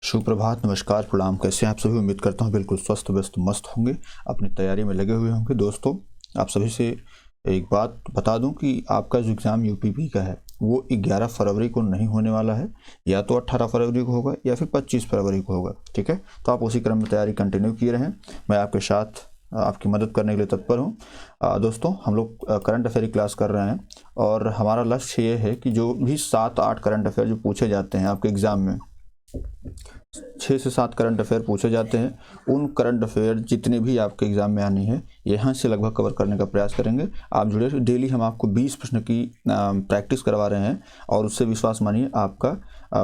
सुप्रभात, नमस्कार, प्रणाम। कैसे हैं आप सभी? उम्मीद करता हूँ बिल्कुल स्वस्थ व्यस्त मस्त होंगे, अपनी तैयारी में लगे हुए होंगे। दोस्तों, आप सभी से एक बात बता दूं कि आपका जो एग्ज़ाम यूपीपी का है वो 11 फरवरी को नहीं होने वाला है, या तो 18 फरवरी को होगा या फिर 25 फरवरी को होगा। ठीक है, तो आप उसी क्रम में तैयारी कंटिन्यू किए रहें। मैं आपके साथ आपकी मदद करने के लिए तत्पर हूँ। दोस्तों, हम लोग करंट अफेयर की क्लास कर रहे हैं और हमारा लक्ष्य ये है कि जो भी 7-8 करंट अफेयर जो पूछे जाते हैं आपके एग्ज़ाम में, 6 से 7 करंट अफेयर पूछे जाते हैं, उन करंट अफेयर जितने भी आपके एग्जाम में आनी है यहाँ से लगभग कवर करने का प्रयास करेंगे। आप जुड़े रहिए। डेली हम आपको 20 प्रश्न की प्रैक्टिस करवा रहे हैं और उससे विश्वास मानिए आपका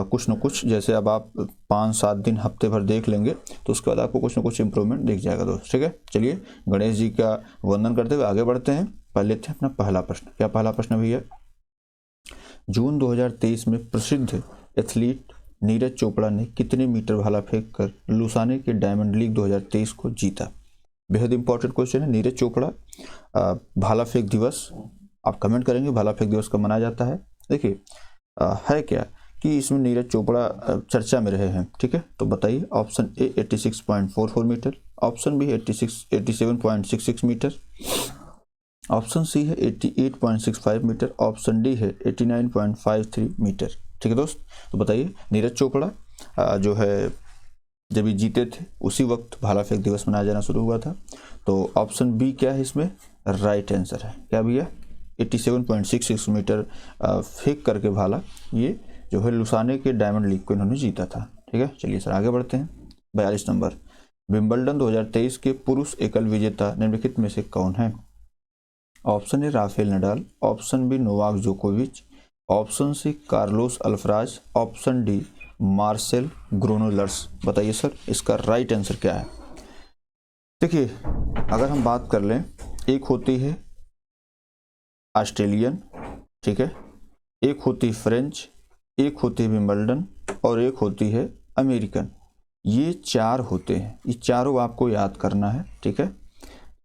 कुछ न कुछ, जैसे अब आप 5-7 दिन हफ्ते भर देख लेंगे तो उसके बाद आपको कुछ न कुछ इंप्रूवमेंट दिख जाएगा दोस्त। ठीक है, चलिए गणेश जी का वंदन करते हुए आगे बढ़ते हैं। पहले लेते हैं अपना पहला प्रश्न। क्या पहला प्रश्न भैया? जून 2023 में प्रसिद्ध एथलीट नीरज चोपड़ा ने कितने मीटर भाला फेंक कर लुसाने के डायमंड लीग 2023 को जीता? बेहद इंपॉर्टेंट क्वेश्चन है। नीरज चोपड़ा भाला फेंक दिवस, आप कमेंट करेंगे भाला फेंक दिवस कब मनाया जाता है। देखिए है क्या कि इसमें नीरज चोपड़ा चर्चा में रहे हैं। ठीक है, तो बताइए। Option A 86.44 metre, option B 87.66 metre, option C है 88.65 मीटर, ऑप्शन डी है 89.53 मीटर। ठीक है दोस्त, तो बताइए नीरज चोपड़ा जो है जब ये जीते थे उसी वक्त भाला फेंक दिवस मनाया जाना शुरू हुआ था। तो ऑप्शन बी क्या है इसमें राइट आंसर है। क्या भैया? 87.66 मीटर फेंक करके भाला ये जो है लुसाने के डायमंड लीग को इन्होंने जीता था। ठीक है, चलिए सर आगे बढ़ते हैं। 42 नंबर, विंबलडन 2023 के पुरुष एकल विजेता निम्नलिखित में से कौन है? Option A Rafael Nadal, option B Novak जोकोविच, option C Carlos Alcaraz, option D Marcel Granollers. बताइए सर इसका राइट आंसर क्या है? देखिए, अगर हम बात कर लें, एक होती है ऑस्ट्रेलियन, ठीक है, एक होती है फ्रेंच, एक होती है विंबलडन और एक होती है अमेरिकन। ये 4 होते हैं, ये चारों आपको याद करना है। ठीक है,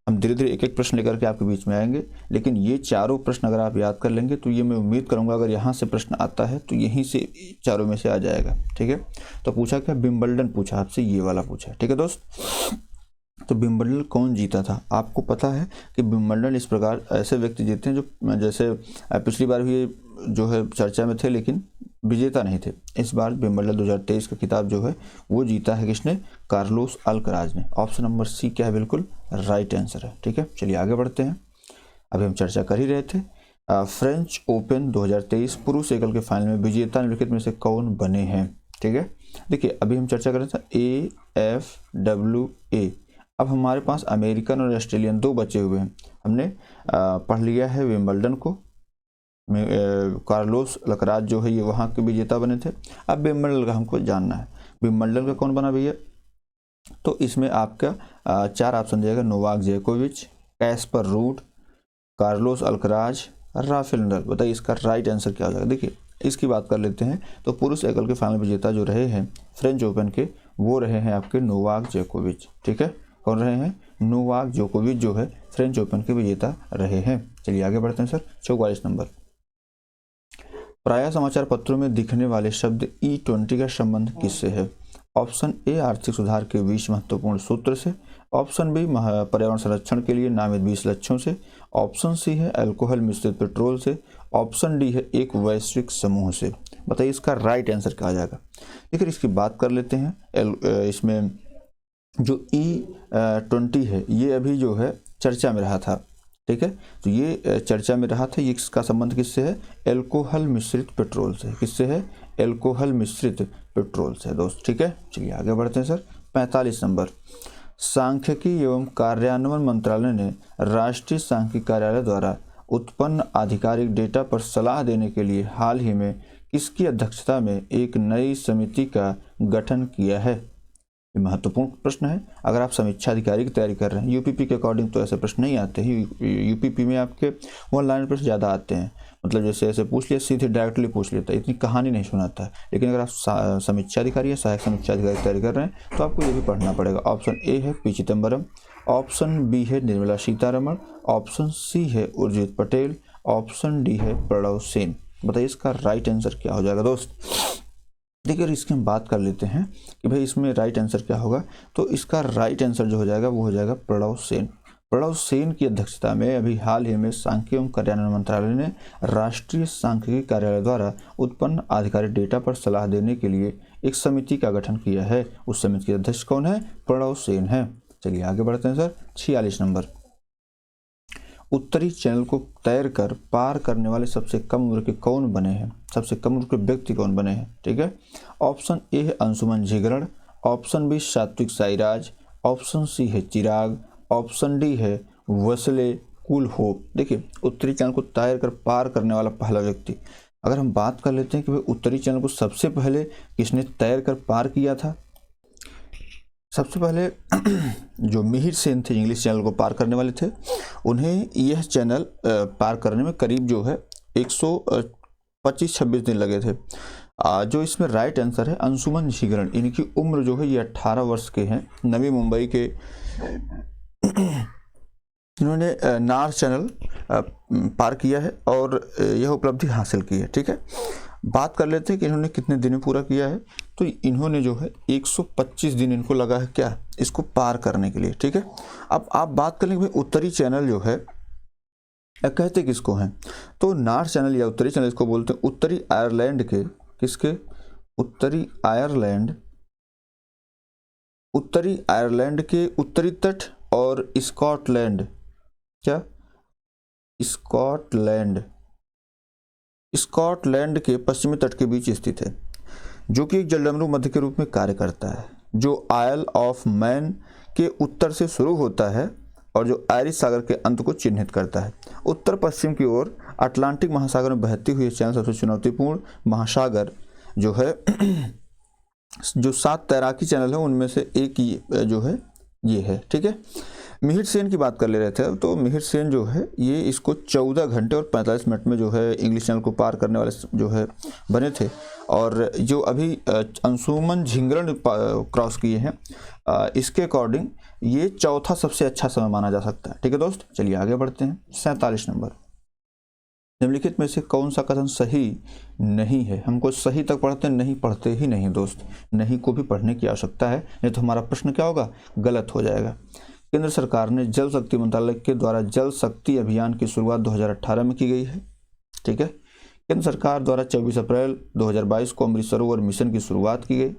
हम धीरे धीरे एक एक प्रश्न लेकर के आपके बीच में आएंगे, लेकिन ये चारों प्रश्न अगर आप याद कर लेंगे तो ये मैं उम्मीद करूंगा अगर यहाँ से प्रश्न आता है तो यहीं से चारों में से आ जाएगा। ठीक है, तो पूछा क्या? विंबलडन पूछा आपसे, ये वाला पूछा। ठीक है दोस्त, तो विंबलडन कौन जीता था? आपको पता है कि विंबलडन इस प्रकार ऐसे व्यक्ति जीते हैं जो जैसे पिछली बार भी जो है चर्चा में थे लेकिन विजेता नहीं थे। इस बार विंबलडन 2023 का खिताब जो है वो जीता है किसने? कार्लोस अल्कराज ने। ऑप्शन नंबर सी क्या है? बिल्कुल राइट आंसर है। ठीक है, चलिए आगे बढ़ते हैं। अभी हम चर्चा कर ही रहे थे फ्रेंच ओपन 2023 पुरुष एकल के फाइनल में विजेता निम्नलिखित में से कौन बने हैं? ठीक है, देखिए अभी हम चर्चा कर रहे थे AFWA। अब हमारे पास अमेरिकन और ऑस्ट्रेलियन 2 बचे हुए हैं। हमने पढ़ लिया है विंबलडन को, कार्लोस अल्कराज जो है ये वहाँ के विजेता बने थे। अब विंबलडन का हमको जानना है, विंबलडन का कौन बना भैया? तो इसमें आपका 4 ऑप्शन जाएगा, नोवाक जोकोविच, Caspar rude, Carlos Alcaraz, Rafael Nadal. बताइए इसका राइट आंसर क्या हो जाएगा? देखिए इसकी बात कर लेते हैं तो पुरुष एकल के फाइनल विजेता जो रहे हैं फ्रेंच ओपन के, वो रहे हैं आपके नोवाक जोकोविच। ठीक है, कौन रहे हैं? नोवाक जोकोविच जो है फ्रेंच ओपन के विजेता रहे हैं। चलिए आगे बढ़ते हैं सर। 44 नंबर, प्रायः समाचार पत्रों में दिखने वाले शब्द E20 का संबंध किससे है? ऑप्शन ए आर्थिक सुधार के 20 महत्वपूर्ण सूत्र से, ऑप्शन बी पर्यावरण संरक्षण के लिए नामित 20 लक्ष्यों से, ऑप्शन सी है अल्कोहल मिश्रित पेट्रोल से, ऑप्शन डी है एक वैश्विक समूह से। बताइए इसका राइट आंसर क्या आ जाएगा? देखिए इसकी बात कर लेते हैं। इसमें जो E20 है ये अभी जो है चर्चा में रहा था। ठीक है, तो ये चर्चा में रहा था। ये इसका संबंध किससे है? अल्कोहल मिश्रित पेट्रोल से। किससे है? अल्कोहल मिश्रित पेट्रोल से दोस्त। ठीक है, चलिए आगे बढ़ते हैं सर। 45 नंबर, सांख्यिकी एवं कार्यान्वयन मंत्रालय ने राष्ट्रीय सांख्यिकी कार्यालय द्वारा उत्पन्न आधिकारिक डेटा पर सलाह देने के लिए हाल ही में किसकी अध्यक्षता में एक नई समिति का गठन किया है? ये महत्वपूर्ण प्रश्न है। अगर आप समीक्षा अधिकारी की तैयारी कर रहे हैं, यूपीपी के अकॉर्डिंग तो ऐसे प्रश्न नहीं आते हैं। यूपीपी में आपके 1 लाइन प्रश्न ज़्यादा आते हैं, मतलब जैसे ऐसे पूछ लिया, सीधे डायरेक्टली पूछ लेता है, इतनी कहानी नहीं सुनाता है। लेकिन अगर आप समीक्षा अधिकारी या सहायक समीक्षा अधिकारी की तैयारी कर रहे हैं तो आपको ये भी पढ़ना पड़ेगा। ऑप्शन ए है पी चिदम्बरम, ऑप्शन बी है निर्मला सीतारमण, ऑप्शन सी है उर्जित पटेल, ऑप्शन डी है प्रणव सेन। बताइए इसका राइट आंसर क्या हो जाएगा दोस्त? देखिए अगर इसकी हम बात कर लेते हैं कि भाई इसमें राइट आंसर क्या होगा, तो इसका राइट आंसर जो हो जाएगा वो हो जाएगा प्रणव सेन। प्रणव सेन की अध्यक्षता में अभी हाल ही में सांख्यिकी एवं कार्यान्वयन मंत्रालय ने राष्ट्रीय सांख्यिकी कार्यालय द्वारा उत्पन्न आधिकारिक डेटा पर सलाह देने के लिए एक समिति का गठन किया है। उस समिति के अध्यक्ष कौन है? प्रणव सेन है। चलिए आगे बढ़ते हैं सर। 46 नंबर, उत्तरी चैनल को तैरकर पार करने वाले सबसे कम उम्र के कौन बने हैं? सबसे कम उम्र के व्यक्ति कौन बने हैं? ठीक है, ऑप्शन ए है Anshuman झिगरण, option B Satwik Sairaj, option C है चिराग, ऑप्शन डी है वसले कुलहोप। देखिए उत्तरी चैनल को तैरकर पार करने वाला पहला व्यक्ति, अगर हम बात कर लेते हैं कि भाई उत्तरी चैनल को सबसे पहले किसने तैरकर पार किया था, सबसे पहले जो मिहिर सेन थे, इंग्लिश चैनल को पार करने वाले थे, उन्हें यह चैनल पार करने में करीब जो है 125-26 दिन लगे थे। जो इसमें राइट आंसर है अंशुमन झिगरण, इनकी उम्र जो है ये 18 वर्ष के हैं। नवी मुंबई के इन्होंने नार चैनल पार किया है और यह उपलब्धि हासिल की है। ठीक है, बात कर लेते हैं कि इन्होंने कितने दिन में पूरा किया है, तो इन्होंने जो है 125 दिन इनको लगा है क्या, इसको पार करने के लिए। ठीक है, अब आप बात कर लेंगे भाई उत्तरी चैनल जो है कहते किसको हैं, तो नार चैनल या उत्तरी चैनल इसको बोलते हैं। उत्तरी आयरलैंड के, किसके? उत्तरी आयरलैंड के उत्तरी तट और स्कॉटलैंड, क्या स्कॉटलैंड के पश्चिमी तट के बीच स्थित है, जो कि एक जलडमरू मध्य के रूप में कार्य करता है, जो आयल ऑफ मैन के उत्तर से शुरू होता है और जो आयरिश सागर के अंत को चिन्हित करता है। उत्तर पश्चिम की ओर अटलांटिक महासागर में बहती हुई चैनल सबसे चुनौतीपूर्ण महासागर जो है जो 7 तैराकी चैनल है उनमें से एक जो है ये है। ठीक है, मिहिर सेन की बात कर ले रहे थे, तो मिहिर सेन जो है ये इसको 14 घंटे और 45 मिनट में जो है इंग्लिश चैनल को पार करने वाले जो है बने थे, और जो अभी अंशुमन झिंगरण क्रॉस किए हैं, इसके अकॉर्डिंग ये चौथा सबसे अच्छा समय माना जा सकता है। ठीक है दोस्त, चलिए आगे बढ़ते हैं। 47 नंबर, निम्नलिखित में से कौन सा कथन सही नहीं है? हमको सही तक पढ़ते नहीं, पढ़ते ही नहीं दोस्त, नहीं को भी पढ़ने की आवश्यकता है, नहीं तो हमारा प्रश्न क्या होगा, गलत हो जाएगा। केंद्र सरकार ने जल शक्ति मंत्रालय के द्वारा जल शक्ति अभियान की शुरुआत 2018 में की गई है। ठीक है, केंद्र सरकार द्वारा 24 अप्रैल 2022 को अमृत सरोवर मिशन की शुरुआत की गई।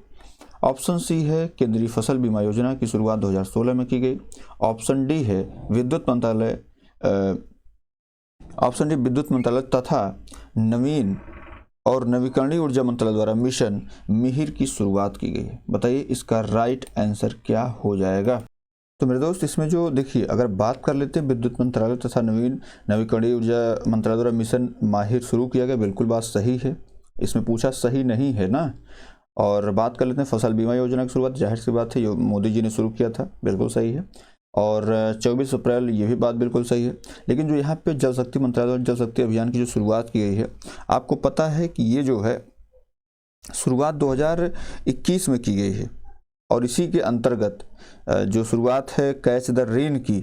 ऑप्शन सी है केंद्रीय फसल बीमा योजना की शुरुआत 2016 में की गई। ऑप्शन डी है विद्युत मंत्रालय तथा नवीन और नवीकरणीय ऊर्जा मंत्रालय द्वारा मिशन मिहिर की शुरुआत की गई है। बताइए इसका राइट आंसर क्या हो जाएगा? तो मेरे दोस्त इसमें जो देखिए अगर बात कर लेते हैं विद्युत मंत्रालय तथा नवीकरणीय ऊर्जा मंत्रालय द्वारा मिशन माहिर शुरू किया गया, बिल्कुल बात सही है, इसमें पूछा सही नहीं है ना। और बात कर लेते हैं फसल बीमा योजना की शुरुआत, जाहिर सी बात है मोदी जी ने शुरू किया था, बिल्कुल सही है। और 24 अप्रैल ये भी बात बिल्कुल सही है। लेकिन जो यहाँ पे जल शक्ति मंत्रालय जल शक्ति अभियान की जो शुरुआत की गई है, आपको पता है कि ये जो है शुरुआत 2021 में की गई है, और इसी के अंतर्गत जो शुरुआत है कैच द रेन की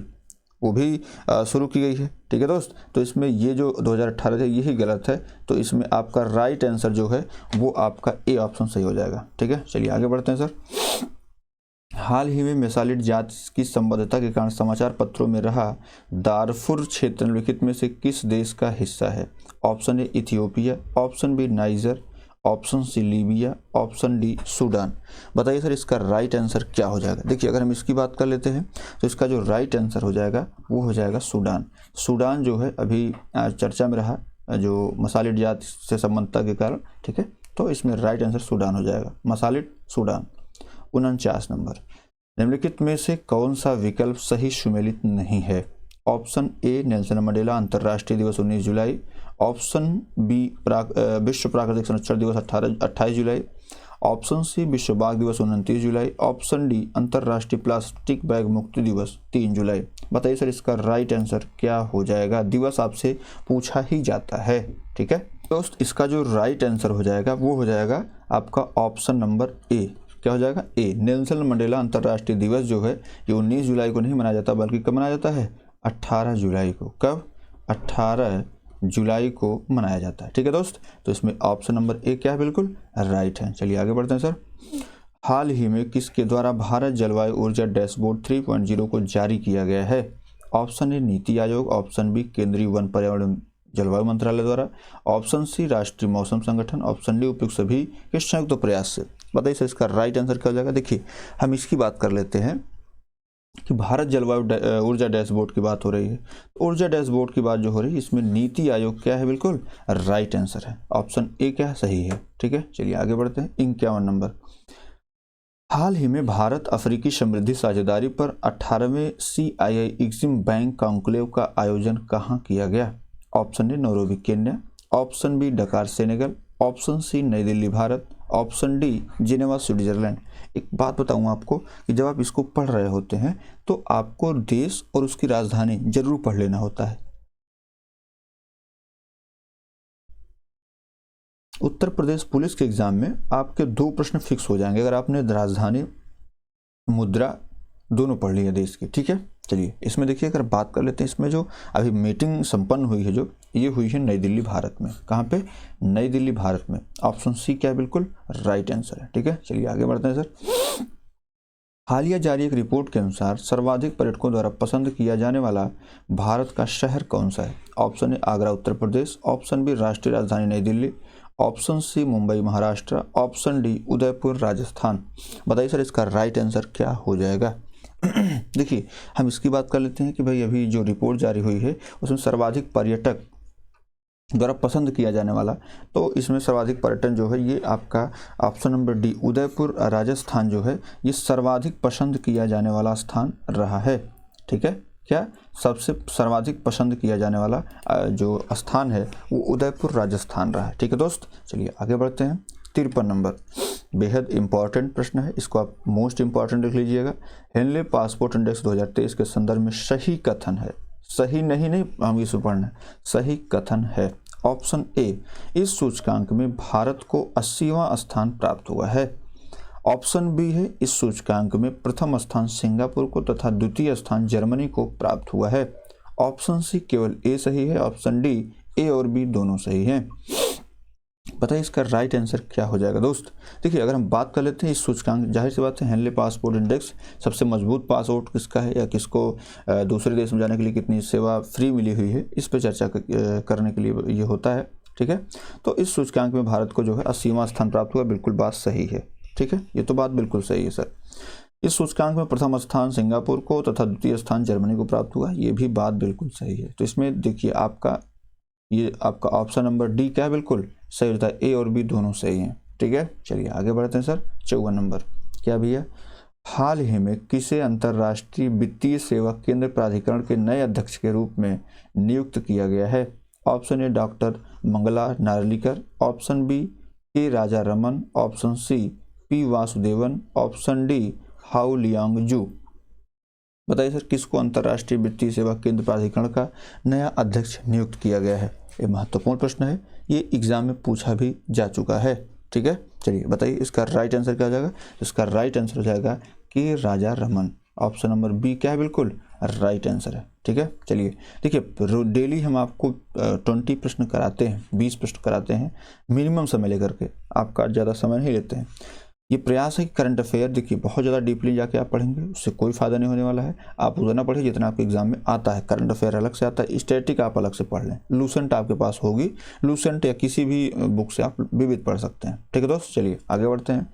वो भी शुरू की गई है। ठीक है दोस्त, तो इसमें ये जो 2018 है यही गलत है, तो इसमें आपका राइट आंसर जो है वो आपका ए ऑप्शन सही हो जाएगा। ठीक है, चलिए आगे बढ़ते हैं सर। हाल ही में मेसालिट जाति की संबद्धता के कारण समाचार पत्रों में रहा दारफुर क्षेत्र निम्नलिखित में से किस देश का हिस्सा है? Option A Ethiopia, option B Niger, option C Libya, option D Sudan. बताइए सर इसका राइट आंसर क्या हो जाएगा? देखिए अगर हम इसकी बात कर लेते हैं तो इसका जो राइट आंसर हो जाएगा वो हो जाएगा सूडान। सूडान जो है अभी चर्चा में रहा जो मसालिट जाति से संबद्धता के कारण। ठीक है, तो इसमें राइट आंसर सूडान हो जाएगा, मसालिट सूडान। 49 नंबर, निम्नलिखित में से कौन सा विकल्प सही सुमेलित नहीं है? ऑप्शन ए नेल्सन मंडेला अंतर्राष्ट्रीय दिवस 19 जुलाई, ऑप्शन बी विश्व प्राकृतिक संरक्षण दिवस 28 जुलाई, ऑप्शन सी विश्व बाघ दिवस 29 जुलाई, ऑप्शन डी अंतर्राष्ट्रीय प्लास्टिक बैग मुक्ति दिवस 3 जुलाई। बताइए सर इसका राइट आंसर क्या हो जाएगा? दिवस आपसे पूछा ही जाता है। ठीक है दोस्त, इसका जो राइट आंसर हो जाएगा वो हो जाएगा आपका ऑप्शन नंबर ए। क्या हो जाएगा? ए। नेल्सन मंडेला अंतर्राष्ट्रीय दिवस जो है ये 19 जुलाई को नहीं मनाया जाता, बल्कि कब मनाया जाता है? 18 जुलाई को। कब? 18 जुलाई को मनाया जाता है। ठीक है दोस्त, तो इसमें ऑप्शन नंबर ए क्या है, बिल्कुल राइट है। चलिए आगे बढ़ते हैं सर। हाल ही में किसके द्वारा भारत जलवायु ऊर्जा डैशबोर्ड 3.0 को जारी किया गया है? ऑप्शन ए नीति आयोग, ऑप्शन बी केंद्रीय वन पर्यावरण जलवायु मंत्रालय द्वारा, ऑप्शन सी राष्ट्रीय मौसम संगठन, ऑप्शन डी उपयुक्त सभी के संयुक्त प्रयास से। बताइए सर इसका राइट आंसर क्या हो जाएगा। देखिए हम इसकी बात कर लेते हैं कि भारत जलवायु ऊर्जा डैशबोर्ड की बात हो रही है। ऊर्जा डैशबोर्ड की बात जो हो रही है इसमें नीति आयोग क्या है, बिल्कुल राइट आंसर है, ऑप्शन ए क्या सही है। ठीक है, चलिए आगे बढ़ते हैं। 51 नंबर, हाल ही में भारत अफ्रीकी समृद्धि साझेदारी पर 18वें CII एग्जिम बैंक कॉन्क्लेव का आयोजन कहाँ किया गया? Option A Nairobi Kenya, option B Dakar Senegal, option C Nai Delhi Bharat, option D Geneva Switzerland. एक बात बताऊं आपको कि जब आप इसको पढ़ रहे होते हैं तो आपको देश और उसकी राजधानी जरूर पढ़ लेना होता है। उत्तर प्रदेश पुलिस के एग्जाम में आपके 2 प्रश्न फिक्स हो जाएंगे अगर आपने राजधानी, मुद्रा दोनों पढ़ ली है देश की। ठीक है, चलिए इसमें देखिए अगर बात कर लेते हैं, इसमें जो अभी मीटिंग संपन्न हुई है जो ये हुई है नई दिल्ली भारत में। कहाँ पे? नई दिल्ली भारत में। ऑप्शन सी क्या है, बिल्कुल राइट आंसर है। ठीक है, चलिए आगे बढ़ते हैं सर। हालिया जारी एक रिपोर्ट के अनुसार सर्वाधिक पर्यटकों द्वारा पसंद किया जाने वाला भारत का शहर कौन सा है? Option A Agra Uttar Pradesh, option B राष्ट्रीय राजधानी Nai Delhi, option C Mumbai Maharashtra, option D Udaipur Rajasthan. बताइए सर इसका राइट आंसर क्या हो जाएगा। देखिए हम इसकी बात कर लेते हैं कि भाई अभी जो रिपोर्ट जारी हुई है उसमें सर्वाधिक पर्यटक द्वारा पसंद किया जाने वाला, तो इसमें सर्वाधिक पर्यटन जो है ये आपका option number D Udaipur Rajasthan जो है ये सर्वाधिक पसंद किया जाने वाला स्थान रहा है। ठीक है, क्या सबसे सर्वाधिक पसंद किया जाने वाला जो स्थान है वो उदयपुर राजस्थान रहा है। ठीक है दोस्त, चलिए आगे बढ़ते हैं। 53 नंबर, बेहद इंपॉर्टेंट प्रश्न है, इसको आप मोस्ट इंपॉर्टेंट लिख लीजिएगा। हेनले पासपोर्ट इंडेक्स 2023 के संदर्भ में सही कथन है, सही नहीं हम इसे पढ़ना है, सही कथन है। ऑप्शन ए, इस सूचकांक में भारत को 80वां स्थान प्राप्त हुआ है। ऑप्शन बी है, इस सूचकांक में प्रथम स्थान सिंगापुर को तथा द्वितीय स्थान जर्मनी को प्राप्त हुआ है। ऑप्शन सी केवल ए सही है, ऑप्शन डी ए और बी दोनों सही हैं। बताइए इसका राइट आंसर क्या हो जाएगा दोस्त। देखिए अगर हम बात कर लेते हैं इस सूचकांक, जाहिर सी बात है हेनले पासपोर्ट इंडेक्स सबसे मजबूत पासपोर्ट किसका है या किसको दूसरे देश में जाने के लिए कितनी सेवा फ्री मिली हुई है, इस पर चर्चा करने के लिए ये होता है। ठीक है, तो इस सूचकांक में भारत को जो है 80वां स्थान प्राप्त हुआ, बिल्कुल बात सही है। ठीक है, ये तो बात बिल्कुल सही है सर। इस सूचकांक में प्रथम स्थान सिंगापुर को तथा द्वितीय स्थान जर्मनी को प्राप्त हुआ, ये भी बात बिल्कुल सही है। तो इसमें देखिए आपका ऑप्शन नंबर डी क्या है, बिल्कुल सही होता है, ए और बी दोनों सही हैं। ठीक है, चलिए आगे बढ़ते हैं सर। 54 नंबर, क्या भैया, हाल ही में किसे अंतर्राष्ट्रीय वित्तीय सेवा केंद्र प्राधिकरण के नए अध्यक्ष के रूप में नियुक्त किया गया है? Option A doctor Mangala Narlikar, option B K Raja Raman, option C P Vasudevan, option D Hou Liangju. बताइए सर किसको अंतर्राष्ट्रीय वित्तीय सेवा केंद्र प्राधिकरण का नया अध्यक्ष नियुक्त किया गया है? ये महत्वपूर्ण प्रश्न है, ये एग्जाम में पूछा भी जा चुका है। ठीक है, चलिए बताइए इसका राइट आंसर क्या हो जाएगा। इसका राइट आंसर हो जाएगा के Raja Raman, option number B क्या है, बिल्कुल राइट आंसर है। ठीक है, चलिए देखिए डेली हम आपको 20 प्रश्न कराते हैं, 20 प्रश्न कराते हैं मिनिमम समय लेकर के, आपका ज़्यादा समय नहीं लेते हैं। ये प्रयास है कि करंट अफेयर देखिए बहुत ज़्यादा डीपली जाके आप पढ़ेंगे उससे कोई फायदा नहीं होने वाला है। आप उतना पढ़िए जितना आपके एग्जाम में आता है। करंट अफेयर अलग से आता है, स्टैटिक आप अलग से पढ़ लें, लूसेंट आपके पास होगी, लूसेंट या किसी भी बुक से आप विविध पढ़ सकते हैं। ठीक है दोस्त, चलिए आगे बढ़ते हैं।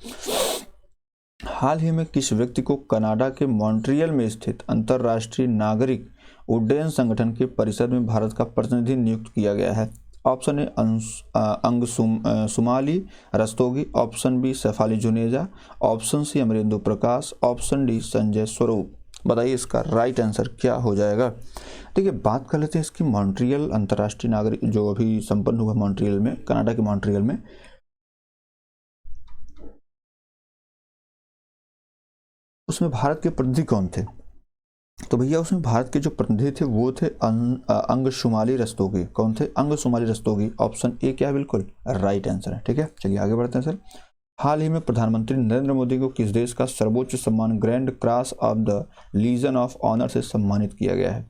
हाल ही में किस व्यक्ति को कनाडा के मॉन्ट्रियल में स्थित अंतर्राष्ट्रीय नागरिक उड्डयन संगठन के परिषद में भारत का प्रतिनिधि नियुक्त किया गया है? Option A Angshumali Rastogi, option B Shefali Juneja, option C Amarendu Prakash, option D Sanjay Swarup. बताइए इसका राइट आंसर क्या हो जाएगा। देखिए बात कर लेते हैं इसकी मॉन्ट्रियल अंतर्राष्ट्रीय नागरिक जो अभी संपन्न हुआ मॉन्ट्रियल में, कनाडा के मॉन्ट्रियल में, उसमें भारत के प्रतिनिधि कौन थे? तो भैया उसमें भारत के जो प्रतिनिधि थे वो थे अंगशुमाली रस्तोगी। कौन थे? अंगशुमाली रस्तोगी। ऑप्शन ए क्या है, बिल्कुल राइट आंसर है। ठीक है, चलिए आगे बढ़ते हैं सर। हाल ही में प्रधानमंत्री नरेंद्र मोदी को किस देश का सर्वोच्च सम्मान grand cross of the legion of honour से सम्मानित किया गया है?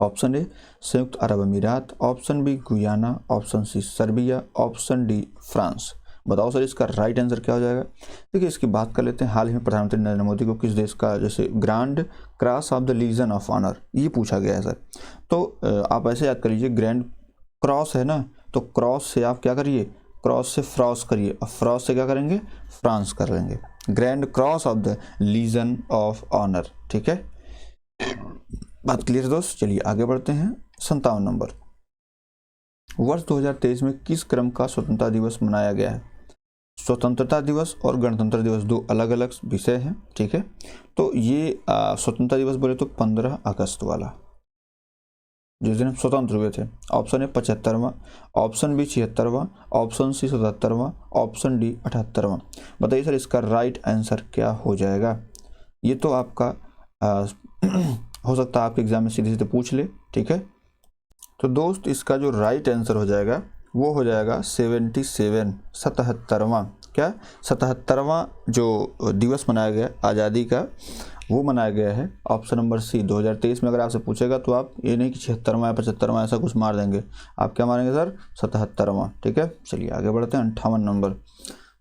ऑप्शन ए संयुक्त अरब अमीरात, option B Guyana, option C Serbia, option D France. बताओ सर इसका राइट आंसर क्या हो जाएगा। देखिए इसकी बात कर लेते हैं। हाल ही में प्रधानमंत्री नरेंद्र मोदी को किस देश का जैसे grand cross of the legion of honour ये पूछा गया है सर। तो आप ऐसे याद कर लीजिए, ग्रैंड क्रॉस है ना, तो क्रॉस से आप क्या करिए, क्रॉस से फ्रॉस करिए, और फ्रॉस से क्या करेंगे, फ्रांस कर लेंगे। Grand cross of the legion of honour. ठीक है, बात क्लियर दोस्त। चलिए आगे बढ़ते हैं। 57 नंबर, वर्ष 2023 में किस क्रम का स्वतंत्रता दिवस मनाया गया है। स्वतंत्रता दिवस और गणतंत्र दिवस दो अलग अलग विषय हैं। ठीक है, तो ये स्वतंत्रता दिवस बोले तो 15 अगस्त वाला, जिस दिन हम स्वतंत्र हुए थे। ऑप्शन है 75वां, ऑप्शन बी 76वां, ऑप्शन सी 77वां, ऑप्शन डी 78वां। बताइए सर इसका राइट आंसर क्या हो जाएगा। ये तो आपका हो सकता है आपके एग्जाम में सीधे सीधे पूछ ले। ठीक है, तो दोस्त इसका जो राइट आंसर हो जाएगा वो हो जाएगा 77, 77वां। क्या 77वां जो दिवस मनाया गया आज़ादी का, वो मनाया गया है ऑप्शन नंबर सी 2023 में। अगर आपसे पूछेगा तो आप ये नहीं कि 76वां या 75वां ऐसा कुछ मार देंगे, आप क्या मारेंगे सर, 77वां। ठीक है, चलिए आगे बढ़ते हैं। 58 नंबर,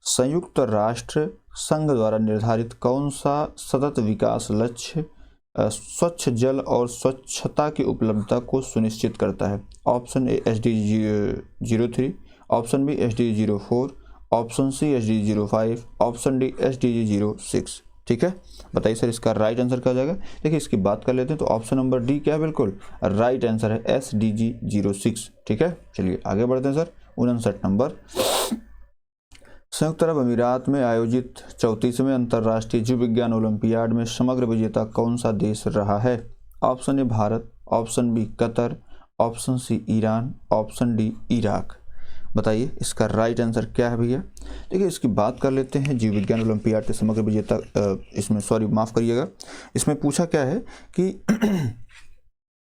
संयुक्त राष्ट्र संघ द्वारा निर्धारित कौन सा सतत विकास लक्ष्य स्वच्छ जल और स्वच्छता की उपलब्धता को सुनिश्चित करता है। Option A SDG 03, option B SDG 04, option C SDG 05, option D SDG 06। ठीक है, बताइए सर इसका राइट आंसर क्या हो जाएगा। देखिए इसकी बात कर लेते हैं, तो ऑप्शन नंबर डी क्या है, बिल्कुल राइट आंसर है SDG 06। ठीक है, चलिए आगे बढ़ते हैं सर। 59 नंबर, संयुक्त अरब अमीरात में आयोजित 34वें अंतर्राष्ट्रीय जीव विज्ञान ओलंपियाड में समग्र विजेता कौन सा देश रहा है। Option A Bharat, option B Qatar, option C Iran, option D Iraq. बताइए इसका राइट आंसर क्या है भैया। देखिए इसकी बात कर लेते हैं। जीव विज्ञान ओलंपियाड के समग्र विजेता इसमें सॉरी माफ़ करिएगा, इसमें पूछा क्या है कि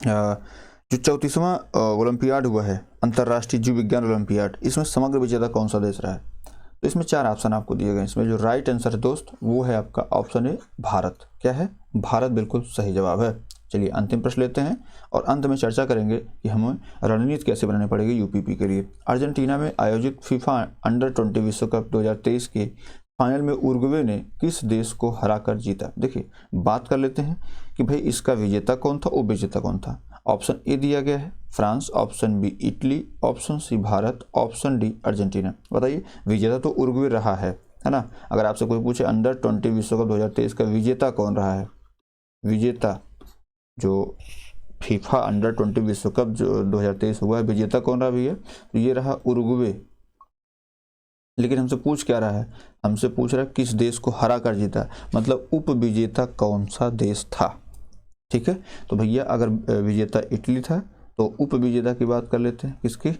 जो 34वां ओलंपियाड हुआ है अंतर्राष्ट्रीय जीव विज्ञान ओलंपियाड, इसमें समग्र विजेता कौन सा देश रहा है। तो इसमें 4 ऑप्शन आपको दिए गए। इसमें जो राइट आंसर है दोस्त वो है आपका ऑप्शन ए भारत। क्या है, भारत बिल्कुल सही जवाब है। चलिए अंतिम प्रश्न लेते हैं और अंत में चर्चा करेंगे कि हमें रणनीति कैसे बनानी पड़ेगी यूपीपी के लिए। अर्जेंटीना में आयोजित फीफा अंडर 20 विश्व कप 2023 के फाइनल में उरुग्वे ने किस देश को हराकर जीता। देखिए बात कर लेते हैं कि भाई इसका विजेता कौन था, उपविजेता कौन था। ऑप्शन ए दिया गया है France, option B Italy, option C Bharat, option D Argentina. बताइए विजेता तो उरुग्वे रहा है ना। अगर आपसे कोई पूछे अंडर 20 विश्व कप 2023 का विजेता कौन रहा है, विजेता जो फीफा अंडर 20 विश्व कप जो 2023 हुआ है, विजेता कौन रहा भैया, तो ये रहा उरुग्वे। लेकिन हमसे पूछ क्या रहा है, हमसे पूछ रहा है किस देश को हरा कर जीता, मतलब उप विजेता कौन सा देश था। ठीक है, तो भैया अगर विजेता इटली था तो उप विजेता की बात कर लेते हैं, किसकी,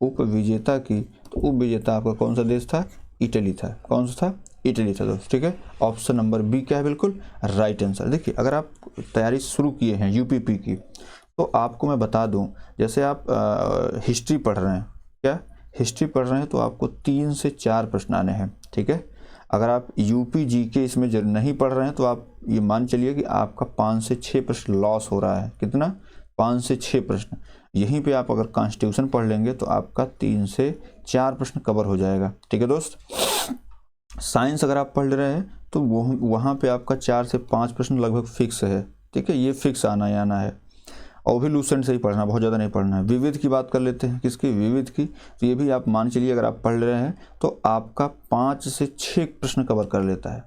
उप विजेता की। तो उप विजेता आपका कौन सा देश था, इटली था। कौन सा था, इटली था दोस्त। ठीक है, ऑप्शन नंबर बी क्या है, बिल्कुल राइट आंसर। देखिए अगर आप तैयारी शुरू किए हैं यूपीपी की, तो आपको मैं बता दूं, जैसे आप हिस्ट्री पढ़ रहे हैं, क्या हिस्ट्री पढ़ रहे हैं, तो आपको 3 से 4 प्रश्न आने हैं। ठीक है, अगर आप यूपी जीके इसमें नहीं पढ़ रहे हैं तो आप ये मान चलिए कि आपका 5 से 6 प्रश्न लॉस हो रहा है। कितना, 5 से 6 प्रश्न। यहीं पे आप अगर कॉन्स्टिट्यूशन पढ़ लेंगे तो आपका 3 से 4 प्रश्न कवर हो जाएगा। ठीक है दोस्त, साइंस अगर आप पढ़ रहे हैं तो वो वहाँ पे आपका 4 से 5 प्रश्न लगभग फिक्स है। ठीक है, ये फिक्स आना ही आना है, और भी लूसेंट से ही पढ़ना, बहुत ज़्यादा नहीं पढ़ना है। विविध की बात कर लेते हैं, किसकी, विविध की। तो ये भी आप मान चलिए अगर आप पढ़ रहे हैं तो आपका 5 से 6 प्रश्न कवर कर लेता है।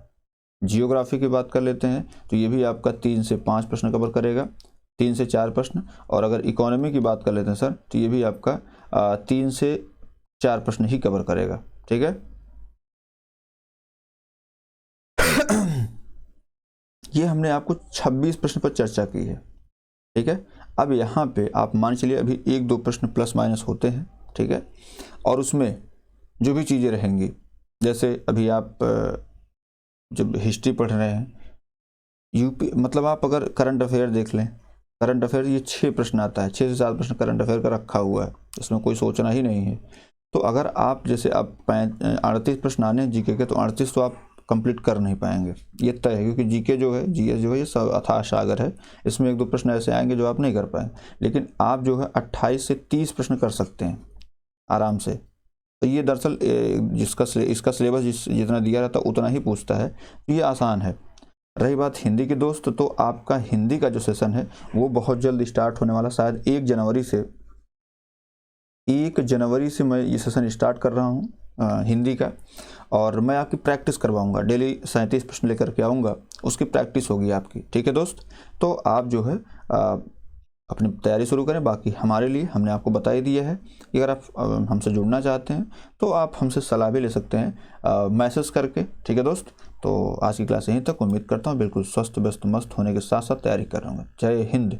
जियोग्राफी की बात कर लेते हैं तो ये भी आपका 3 से 5 प्रश्न कवर करेगा, 3 से 4 प्रश्न। और अगर इकोनॉमी की बात कर लेते हैं सर, तो ये भी आपका 3 से 4 प्रश्न ही कवर करेगा। ठीक है, ये हमने आपको 26 प्रश्न पर चर्चा की है। ठीक है, अब यहाँ पे आप मान चलिए अभी 1-2 प्रश्न प्लस माइनस होते हैं। ठीक है, और उसमें जो भी चीज़ें रहेंगी, जैसे अभी आप जब हिस्ट्री पढ़ रहे हैं यूपी, मतलब आप अगर करंट अफेयर देख लें, करंट अफेयर ये 6 प्रश्न आता है, 6 से 7 प्रश्न करंट अफेयर का रखा हुआ है, इसमें कोई सोचना ही नहीं है। तो अगर आप जैसे आप 38 प्रश्न आने हैं जीके के, तो 38 तो आप कंप्लीट कर नहीं पाएंगे, ये तय है। क्योंकि जीके जो है, जीएस जो है, ये अथाह सागर है, इसमें 1-2 प्रश्न ऐसे आएंगे जो आप नहीं कर पाएंगे। लेकिन आप जो है 28 से 30 प्रश्न कर सकते हैं आराम से। तो ये दरअसल इसका सिलेबस जितना दिया रहता है उतना ही पूछता है, तो ये आसान है। रही बात हिंदी की दोस्त, तो आपका हिंदी का जो सेशन है वो बहुत जल्द स्टार्ट होने वाला, शायद 1 जनवरी से मैं ये सेशन स्टार्ट कर रहा हूँ हिंदी का। और मैं आपकी प्रैक्टिस करवाऊंगा, डेली 37 प्रश्न लेकर के आऊँगा, उसकी प्रैक्टिस होगी आपकी। ठीक है दोस्त, तो आप जो है अपनी तैयारी शुरू करें। बाकी हमारे लिए हमने आपको बता ही दिया है कि अगर आप हमसे जुड़ना चाहते हैं तो आप हमसे सलाह भी ले सकते हैं मैसेज करके। ठीक है दोस्त, तो आज की क्लास यहीं तक। उम्मीद करता हूँ बिल्कुल स्वस्थ व्यस्त मस्त होने के साथ साथ तैयारी कर रहा हूँ। जय हिंद।